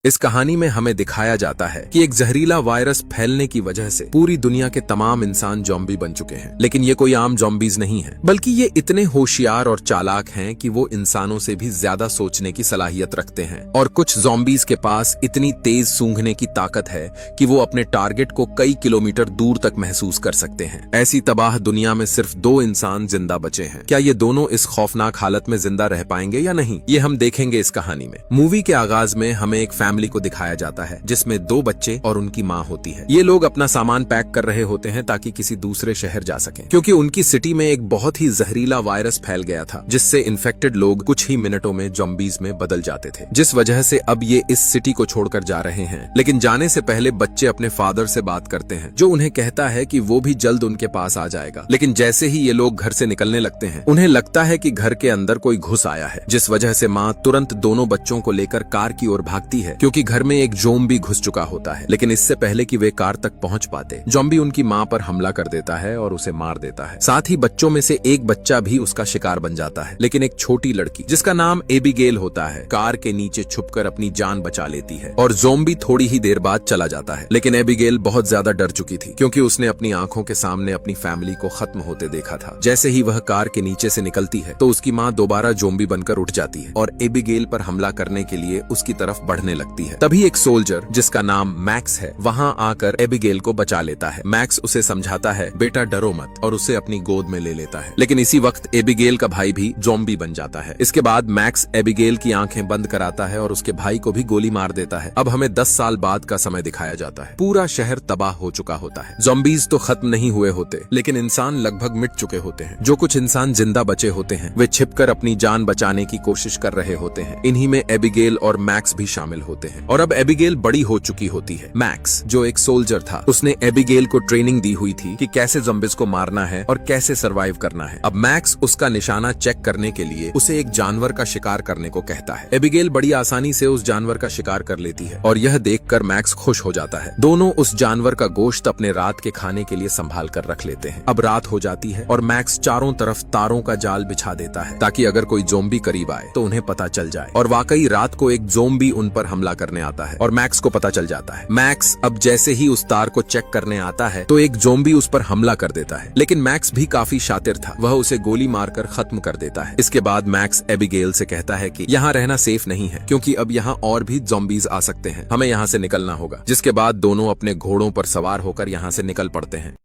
इस कहानी में हमें दिखाया जाता है कि एक जहरीला वायरस फैलने की वजह से पूरी दुनिया के तमाम इंसान ज़ॉम्बी बन चुके हैं। लेकिन ये कोई आम ज़ॉम्बीज नहीं है, बल्कि ये इतने होशियार और चालाक हैं कि वो इंसानों से भी ज्यादा सोचने की सलाहियत रखते हैं। और कुछ ज़ॉम्बीज के पास इतनी तेज सूंघने की ताकत है कि वो अपने टारगेट को कई किलोमीटर दूर तक महसूस कर सकते हैं। ऐसी तबाह दुनिया में सिर्फ 2 इंसान जिंदा बचे हैं। क्या ये दोनों इस खौफनाक हालत में जिंदा रह पाएंगे या नहीं, ये हम देखेंगे इस कहानी में। मूवी के आगाज में हमें एक फैमिली को दिखाया जाता है जिसमें 2 बच्चे और उनकी माँ होती है। ये लोग अपना सामान पैक कर रहे होते हैं ताकि किसी दूसरे शहर जा सकें, क्योंकि उनकी सिटी में एक बहुत ही जहरीला वायरस फैल गया था जिससे इन्फेक्टेड लोग कुछ ही मिनटों में ज़ॉम्बीज में बदल जाते थे, जिस वजह से अब ये इस सिटी को छोड़कर जा रहे हैं। लेकिन जाने से पहले बच्चे अपने फादर से बात करते हैं, जो उन्हें कहता है कि वो भी जल्द उनके पास आ जाएगा। लेकिन जैसे ही ये लोग घर से निकलने लगते हैं, उन्हें लगता है कि घर के अंदर कोई घुस आया है, जिस वजह से माँ तुरंत दोनों बच्चों को लेकर कार की ओर भागती है, क्योंकि घर में एक ज़ॉम्बी घुस चुका होता है। लेकिन इससे पहले कि वे कार तक पहुंच पाते, ज़ॉम्बी उनकी मां पर हमला कर देता है और उसे मार देता है। साथ ही बच्चों में से एक बच्चा भी उसका शिकार बन जाता है। लेकिन एक छोटी लड़की जिसका नाम एबिगेल होता है, कार के नीचे छुपकर अपनी जान बचा लेती है और ज़ॉम्बी थोड़ी ही देर बाद चला जाता है। लेकिन एबिगेल बहुत ज्यादा डर चुकी थी, क्योंकि उसने अपनी आंखों के सामने अपनी फैमिली को खत्म होते देखा था। जैसे ही वह कार के नीचे से निकलती है तो उसकी माँ दोबारा ज़ॉम्बी बनकर उठ जाती है और एबिगेल पर हमला करने के लिए उसकी तरफ बढ़ने लगती है। तभी एक सोल्जर जिसका नाम मैक्स है वहां आकर एबिगेल को बचा लेता है। मैक्स उसे समझाता है, बेटा डरो मत, और उसे अपनी गोद में ले लेता है। लेकिन इसी वक्त एबिगेल का भाई भी ज़ॉम्बी बन जाता है। इसके बाद मैक्स एबिगेल की आंखें बंद कराता है और उसके भाई को भी गोली मार देता है। अब हमें 10 साल बाद का समय दिखाया जाता है। पूरा शहर तबाह हो चुका होता है। ज़ॉम्बीज तो खत्म नहीं हुए होते, लेकिन इंसान लगभग मिट चुके होते हैं। जो कुछ इंसान जिंदा बचे होते हैं वे छिपकर अपनी जान बचाने की कोशिश कर रहे होते हैं। इन्हीं में एबिगेल और मैक्स भी शामिल होते हैं। और अब एबिगेल बड़ी हो चुकी होती है। मैक्स जो एक सोल्जर था, उसने एबिगेल को ट्रेनिंग दी हुई थी कि कैसे ज़ॉम्बीज को मारना है और कैसे सरवाइव करना है। अब मैक्स उसका निशाना चेक करने के लिए उसे एक जानवर का शिकार करने को कहता है। एबिगेल बड़ी आसानी से उस जानवर का शिकार कर लेती है और यह देखकर मैक्स खुश हो जाता है। दोनों उस जानवर का गोश्त अपने रात के खाने के लिए संभाल कर रख लेते हैं। अब रात हो जाती है और मैक्स चारों तरफ तारों का जाल बिछा देता है ताकि अगर कोई ज़ॉम्बी करीब आए तो उन्हें पता चल जाए। और वाकई रात को एक ज़ॉम्बी उन पर हमला करने आता है और मैक्स को पता चल जाता है। मैक्स अब जैसे ही उस तार को चेक करने आता है तो एक ज़ॉम्बी उस पर हमला कर देता है। लेकिन मैक्स भी काफी शातिर था, वह उसे गोली मारकर खत्म कर देता है। इसके बाद मैक्स एबिगेल से कहता है कि यहाँ रहना सेफ नहीं है, क्योंकि अब यहाँ और भी ज़ॉम्बीज आ सकते हैं, हमें यहाँ से निकलना होगा। जिसके बाद दोनों अपने घोड़ों पर सवार होकर यहाँ से निकल पड़ते हैं।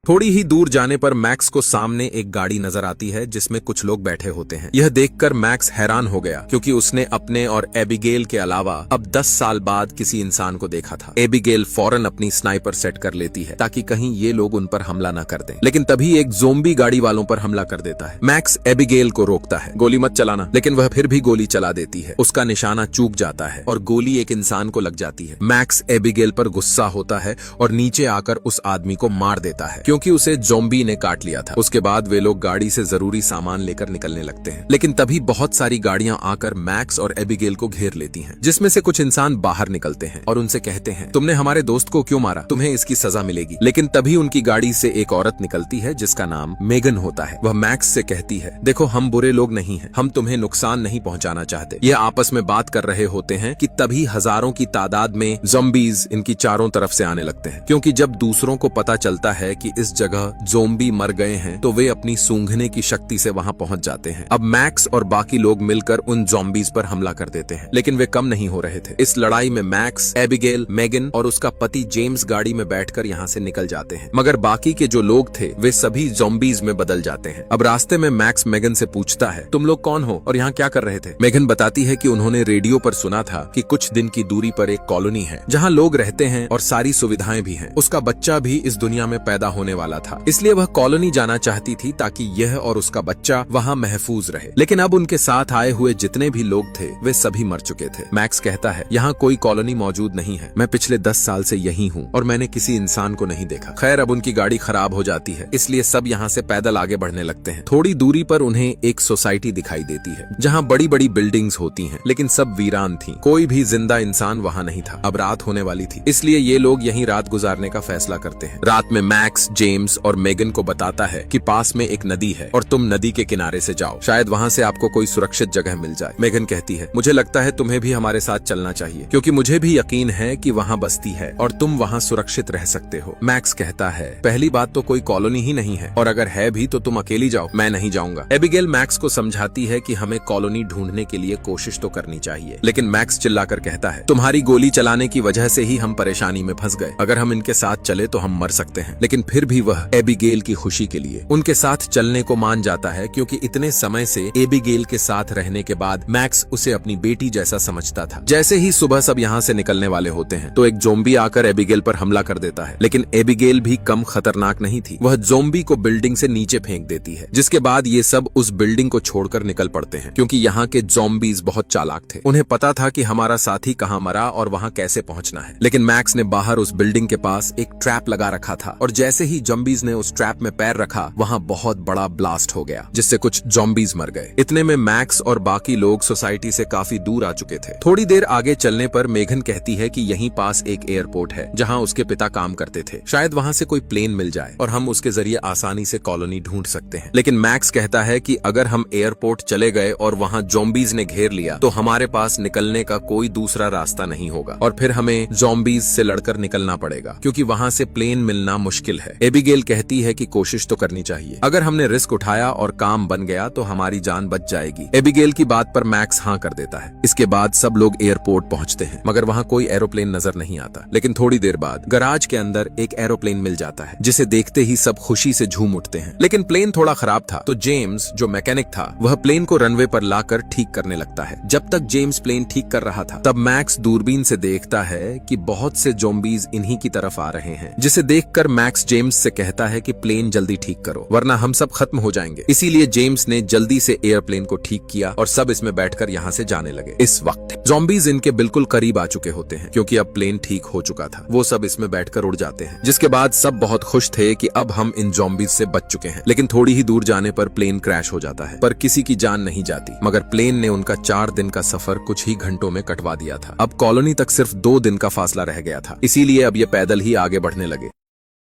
थोड़ी ही दूर जाने पर मैक्स को सामने एक गाड़ी नजर आती है जिसमें कुछ लोग बैठे होते हैं। यह देखकर मैक्स हैरान हो गया, क्योंकि उसने अपने और एबिगेल के अलावा अब 10 साल बाद किसी इंसान को देखा था। एबिगेल फौरन अपनी स्नाइपर सेट कर लेती है ताकि कहीं ये लोग उन पर हमला न कर दें। लेकिन तभी एक ज़ॉम्बी गाड़ी वालों पर हमला कर देता है। मैक्स एबिगेल को रोकता है, गोली मत चलाना, लेकिन वह फिर भी गोली चला देती है। उसका निशाना चूक जाता है और गोली एक इंसान को लग जाती है। मैक्स एबिगेल पर गुस्सा होता है और नीचे आकर उस आदमी को मार देता है, क्योंकि उसे ज़ॉम्बी ने काट लिया था। उसके बाद वे लोग गाड़ी से जरूरी सामान लेकर निकलने लगते हैं। लेकिन तभी बहुत सारी गाड़ियां आकर मैक्स और एबिगेल को घेर लेती हैं, जिसमें से कुछ इंसान बाहर निकलते हैं और उनसे कहते हैं, तुमने हमारे दोस्त को क्यों मारा, तुम्हें इसकी सजा मिलेगी। लेकिन तभी उनकी गाड़ी से एक औरत निकलती है जिसका नाम मेगन होता है। वह मैक्स से कहती है, देखो हम बुरे लोग नहीं हैं, हम तुम्हें नुकसान नहीं पहुंचाना चाहते। ये आपस में बात कर रहे होते हैं कि तभी हजारों की तादाद में ज़ॉम्बीज इनकी चारों तरफ से आने लगते हैं, क्योंकि जब दूसरों को पता चलता है कि इस जगह ज़ॉम्बी मर गए हैं तो वे अपनी सूंघने की शक्ति से वहां पहुंच जाते हैं। अब मैक्स और बाकी लोग मिलकर उन ज़ॉम्बीज पर हमला कर देते हैं, लेकिन वे कम नहीं हो रहे थे। इस लड़ाई में मैक्स, एबिगेल, मेगन और उसका पति जेम्स गाड़ी में बैठकर यहाँ से निकल जाते हैं, मगर बाकी के जो लोग थे वे सभी ज़ॉम्बीज में बदल जाते हैं। अब रास्ते में मैक्स मेगन से पूछता है, तुम लोग कौन हो और यहाँ क्या कर रहे थे। मेगन बताती है कि उन्होंने रेडियो पर सुना था कि कुछ दिन की दूरी पर एक कॉलोनी है जहाँ लोग रहते हैं और सारी सुविधाएं भी हैं। उसका बच्चा भी इस दुनिया में पैदा होने वाला था, इसलिए वह कॉलोनी जाना चाहती थी ताकि यह और उसका बच्चा वहां महफूज रहे। लेकिन अब उनके साथ आए हुए जितने भी लोग थे वे सभी मर चुके थे। मैक्स कहता है, यहाँ कोई कॉलोनी मौजूद नहीं है, मैं पिछले 10 साल से यही हूँ और मैंने किसी इंसान को नहीं देखा। खैर अब उनकी गाड़ी खराब हो जाती है, इसलिए सब यहाँ से पैदल आगे बढ़ने लगते हैं। थोड़ी दूरी पर उन्हें एक सोसाइटी दिखाई देती है जहाँ बड़ी बड़ी बिल्डिंग्स होती हैं, लेकिन सब वीरान थी, कोई भी जिंदा इंसान वहाँ नहीं था। अब रात होने वाली थी, इसलिए ये लोग यहीं रात गुजारने का फैसला करते हैं। रात में मैक्स, जेम्स और मेगन को बताता है कि पास में एक नदी है और तुम नदी के किनारे से जाओ, शायद वहाँ से आपको कोई सुरक्षित जगह मिल जाए। मेगन कहती है मुझे लगता है तुम्हें भी हमारे साथ चलना चाहिए, क्योंकि मुझे भी यकीन है कि वहाँ बस्ती है और तुम वहाँ सुरक्षित रह सकते हो। मैक्स कहता है पहली बात तो कोई कॉलोनी ही नहीं है, और अगर है भी तो तुम अकेली जाओ, मैं नहीं जाऊंगा। एबिगेल मैक्स को समझाती है कि हमें कॉलोनी ढूंढने के लिए कोशिश तो करनी चाहिए, लेकिन मैक्स चिल्लाकर कहता है तुम्हारी गोली चलाने की वजह से ही हम परेशानी में फंस गए, अगर हम इनके साथ चले तो हम मर सकते हैं। लेकिन फिर भी वह एबिगेल की खुशी के लिए उनके साथ चलने को मान जाता है, क्योंकि इतने समय से एबिगेल के साथ रहने के बाद मैक्स उसे अपनी बेटी जैसा समझता था। जैसे ही सुबह सब यहाँ से निकलने वाले होते हैं तो एक ज़ोंबी आकर एबिगेल पर हमला कर देता है, लेकिन एबिगेल भी कम खतरनाक नहीं थी। वह ज़ोंबी को बिल्डिंग से नीचे फेंक देती है, जिसके बाद ये सब उस बिल्डिंग को छोड़कर निकल पड़ते हैं, क्योंकि यहाँ के ज़ोंबीज बहुत चालाक थे। उन्हें पता था कि हमारा साथी कहाँ मरा और वहाँ कैसे पहुँचना है। लेकिन मैक्स ने बाहर उस बिल्डिंग के पास एक ट्रैप लगा रखा था, और जैसे ही ज़ोंबीज ने उस ट्रैप में पैर रखा वहाँ बहुत बड़ा ब्लास्ट हो गया, जिससे कुछ ज़ोंबीज मर गए। इतने में मैक्स और बाकी लोग सोसाइटी से काफी दूर आ चुके थे। थोड़ी देर आगे चलने पर मेघन कहती है कि यहीं पास एक एयरपोर्ट है जहां उसके पिता काम करते थे, शायद वहां से कोई प्लेन मिल जाए और हम उसके जरिए आसानी से कॉलोनी ढूंढ सकते हैं। लेकिन मैक्स कहता है कि अगर हम एयरपोर्ट चले गए और वहां ज़ोंबीज ने घेर लिया तो हमारे पास निकलने का कोई दूसरा रास्ता नहीं होगा, और फिर हमें ज़ोंबीज से लड़कर निकलना पड़ेगा, क्योंकि वहां से प्लेन मिलना मुश्किल है। एबिगेल कहती है कि कोशिश तो करनी चाहिए, अगर हमने रिस्क उठाया और काम बन गया तो हमारी जान बच जाएगी। एबिगेल की बात पर मैक्स हाँ कर देता है। इसके बाद सब लोग एयरपोर्ट पहुंचते हैं, मगर वहां कोई एरोप्लेन नजर नहीं आता। लेकिन थोड़ी देर बाद गराज के अंदर एक एरोप्लेन मिल जाता है, जिसे देखते ही सब खुशी से झूम उठते हैं। लेकिन प्लेन थोड़ा खराब था, तो जेम्स जो मैकेनिक था वह प्लेन को रनवे पर लाकर ठीक करने लगता है। जब तक जेम्स प्लेन ठीक कर रहा था तब मैक्स दूरबीन से देखता है कि बहुत से ज़ोंबीज इन्हीं की तरफ आ रहे हैं, जिसे देखकर मैक्स जेम्स से कहता है कि प्लेन जल्दी ठीक करो वरना हम सब खत्म हो जाएंगे। इसीलिए जेम्स ने जल्दी से एयरप्लेन को ठीक किया और सब इसमें बैठकर यहाँ से जाने लगे। इस वक्त ज़ोंबीज इनके बिल्कुल करीब आ चुके होते हैं, क्योंकि अब प्लेन ठीक हो चुका था। वो सब इसमें बैठकर उड़ जाते हैं, जिसके बाद सब बहुत खुश थे कि अब हम इन ज़ोंबीज से बच चुके हैं। लेकिन थोड़ी ही दूर जाने पर प्लेन क्रैश हो जाता है, पर किसी की जान नहीं जाती, मगर प्लेन ने उनका 4 दिन का सफर कुछ ही घंटों में कटवा दिया था। अब कॉलोनी तक सिर्फ 2 दिन का फासला रह गया था, इसीलिए अब ये पैदल ही आगे बढ़ने लगे।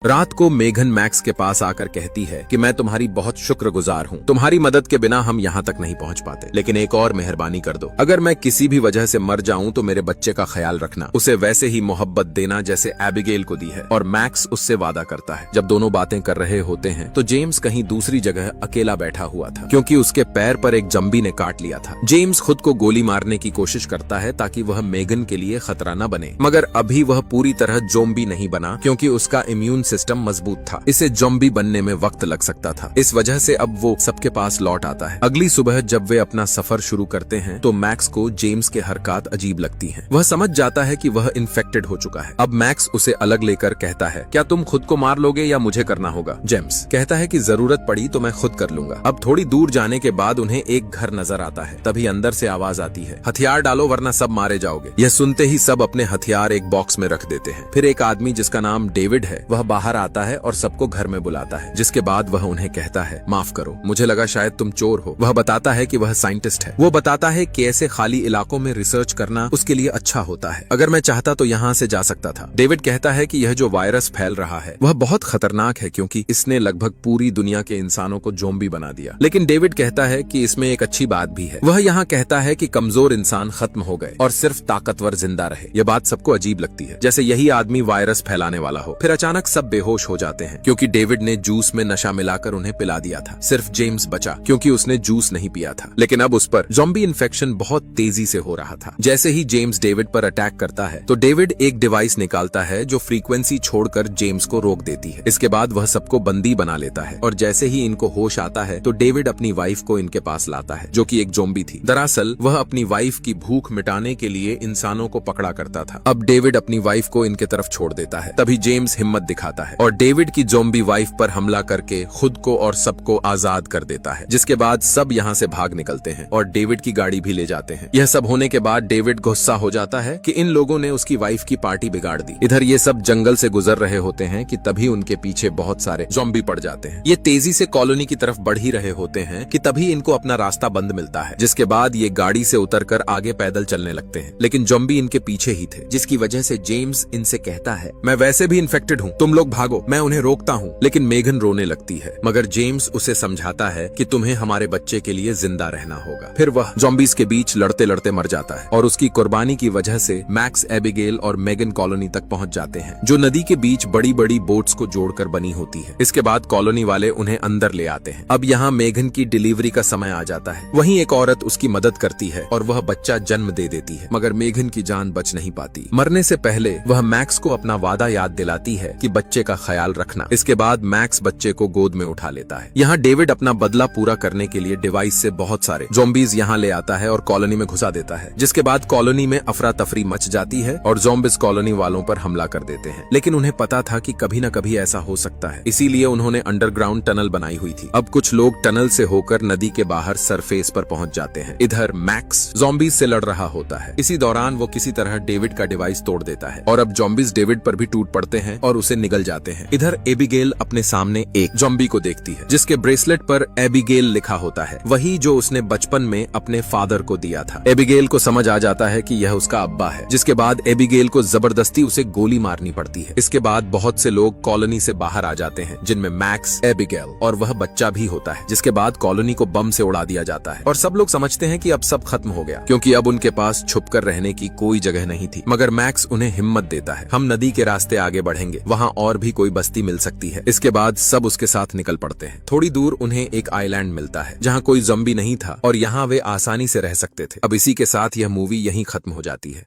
रात को मेघन मैक्स के पास आकर कहती है कि मैं तुम्हारी बहुत शुक्रगुजार हूँ, तुम्हारी मदद के बिना हम यहाँ तक नहीं पहुँच पाते, लेकिन एक और मेहरबानी कर दो, अगर मैं किसी भी वजह से मर जाऊं तो मेरे बच्चे का ख्याल रखना, उसे वैसे ही मोहब्बत देना जैसे एबिगेल को दी है। और मैक्स उससे वादा करता है। जब दोनों बातें कर रहे होते हैं तो जेम्स कहीं दूसरी जगह अकेला बैठा हुआ था, क्योंकि उसके पैर पर एक ज़ोंबी ने काट लिया था। जेम्स खुद को गोली मारने की कोशिश करता है ताकि वह मेघन के लिए खतरा न बने, मगर अभी वह पूरी तरह ज़ोंबी नहीं बना, क्योंकि उसका इम्यून सिस्टम मजबूत था। इसे ज़ोंबी बनने में वक्त लग सकता था, इस वजह से अब वो सबके पास लौट आता है। अगली सुबह जब वे अपना सफर शुरू करते हैं तो मैक्स को जेम्स के हरकत अजीब लगती हैं। वह समझ जाता है कि वह इन्फेक्टेड हो चुका है। अब मैक्स उसे अलग लेकर कहता है क्या तुम खुद को मार लोगे या मुझे करना होगा? जेम्स कहता है कि जरूरत पड़ी तो मैं खुद कर लूंगा। अब थोड़ी दूर जाने के बाद उन्हें एक घर नजर आता है, तभी अंदर से आवाज आती है हथियार डालो वरना सब मारे जाओगे। यह सुनते ही सब अपने हथियार एक बॉक्स में रख देते हैं। फिर एक आदमी जिसका नाम डेविड है वह बाहर आता है और सबको घर में बुलाता है, जिसके बाद वह उन्हें कहता है माफ करो, मुझे लगा शायद तुम चोर हो। वह बताता है कि वह साइंटिस्ट है। वो बताता है कि ऐसे खाली इलाकों में रिसर्च करना उसके लिए अच्छा होता है, अगर मैं चाहता तो यहाँ से जा सकता था। डेविड कहता है कि यह जो वायरस फैल रहा है वह बहुत खतरनाक है, क्योंकि इसने लगभग पूरी दुनिया के इंसानों को ज़ोंबी बना दिया। लेकिन डेविड कहता है कि इसमें एक अच्छी बात भी है। वह यहाँ कहता है कि कमजोर इंसान खत्म हो गए और सिर्फ ताकतवर जिंदा रहे। यह बात सबको अजीब लगती है, जैसे यही आदमी वायरस फैलाने वाला हो। फिर अचानक सब बेहोश हो जाते हैं, क्योंकि डेविड ने जूस में नशा मिलाकर उन्हें पिला दिया था। सिर्फ जेम्स बचा, क्योंकि उसने जूस नहीं पिया था। लेकिन अब उस पर ज़ोंबी इन्फेक्शन बहुत तेजी से हो रहा था। जैसे ही जेम्स डेविड पर अटैक करता है तो डेविड एक डिवाइस निकालता है जो फ्रीक्वेंसी छोड़कर जेम्स को रोक देती है। इसके बाद वह सबको बंदी बना लेता है, और जैसे ही इनको होश आता है तो डेविड अपनी वाइफ को इनके पास लाता है, जो कि एक ज़ोंबी थी। दरअसल वह अपनी वाइफ की भूख मिटाने के लिए इंसानों को पकड़ा करता था। अब डेविड अपनी वाइफ को इनके तरफ छोड़ देता है। तभी जेम्स हिम्मत दिखाता है और डेविड की ज़ोंबी वाइफ पर हमला करके खुद को और सबको आजाद कर देता है, जिसके बाद सब यहाँ से भाग निकलते हैं और डेविड की गाड़ी भी ले जाते हैं। यह सब होने के बाद डेविड गुस्सा हो जाता है कि इन लोगों ने उसकी वाइफ की पार्टी बिगाड़ दी। इधर ये सब जंगल से गुजर रहे होते हैं कि तभी उनके पीछे बहुत सारे ज़ोंबी पड़ जाते हैं। ये तेजी से कॉलोनी की तरफ बढ़ ही रहे होते हैं कि तभी इनको अपना रास्ता बंद मिलता है, जिसके बाद ये गाड़ी से उतरकर आगे पैदल चलने लगते हैं। लेकिन ज़ोंबी इनके पीछे ही थे, जिसकी वजह से जेम्स इनसे कहता है मैं वैसे भी इन्फेक्टेड हूँ, तुम लोग लोग भागो, मैं उन्हें रोकता हूँ। लेकिन मेघन रोने लगती है, मगर जेम्स उसे समझाता है कि तुम्हें हमारे बच्चे के लिए जिंदा रहना होगा। फिर वह ज़ॉम्बीज के बीच लड़ते लड़ते मर जाता है और उसकी कुर्बानी की वजह से मैक्स, एबिगेल और मेगन कॉलोनी तक पहुंच जाते हैं, जो नदी के बीच बड़ी बड़ी बोट्स को जोड़कर बनी होती है। इसके बाद कॉलोनी वाले उन्हें अंदर ले आते हैं। अब यहाँ मेघन की डिलीवरी का समय आ जाता है। वहीं एक औरत उसकी मदद करती है और वह बच्चा जन्म दे देती है, मगर मेघन की जान बच नहीं पाती। मरने से पहले वह मैक्स को अपना वादा याद दिलाती है कि बच्चे का ख्याल रखना। इसके बाद मैक्स बच्चे को गोद में उठा लेता है। यहाँ डेविड अपना बदला पूरा करने के लिए डिवाइस से बहुत सारे ज़ॉम्बीज यहाँ ले आता है और कॉलोनी में घुसा देता है, जिसके बाद कॉलोनी में अफरा तफरी मच जाती है और ज़ॉम्बीज कॉलोनी वालों पर हमला कर देते हैं। लेकिन उन्हें पता था कि कभी न कभी ऐसा हो सकता है, इसीलिए उन्होंने अंडरग्राउंड टनल बनाई हुई थी। अब कुछ लोग टनल से होकर नदी के बाहर सरफेस पर पहुंच जाते हैं। इधर मैक्स ज़ॉम्बीज से लड़ रहा होता है। इसी दौरान वो किसी तरह डेविड का डिवाइस तोड़ देता है और अब ज़ॉम्बीज डेविड पर भी टूट पड़ते हैं और उसे निगल जाते हैं। इधर एबिगेल अपने सामने एक ज़ॉम्बी को देखती है, जिसके ब्रेसलेट पर एबिगेल लिखा होता है, वही जो उसने बचपन में अपने फादर को दिया था। एबिगेल को समझ आ जाता है कि यह उसका अब्बा है, जिसके बाद एबिगेल को जबरदस्ती उसे गोली मारनी पड़ती है। इसके बाद बहुत से लोग कॉलोनी से बाहर आ जाते हैं, जिनमें मैक्स, एबिगेल और वह बच्चा भी होता है। जिसके बाद कॉलोनी को बम से उड़ा दिया जाता है और सब लोग समझते हैं कि अब सब खत्म हो गया, क्योंकि अब उनके पास छुपकर रहने की कोई जगह नहीं थी। मगर मैक्स उन्हें हिम्मत देता है, हम नदी के रास्ते आगे बढ़ेंगे, वहाँ और भी कोई बस्ती मिल सकती है। इसके बाद सब उसके साथ निकल पड़ते हैं। थोड़ी दूर उन्हें एक आइलैंड मिलता है, जहाँ कोई ज़ॉम्बी नहीं था और यहाँ वे आसानी से रह सकते थे। अब इसी के साथ यह मूवी यहीं खत्म हो जाती है।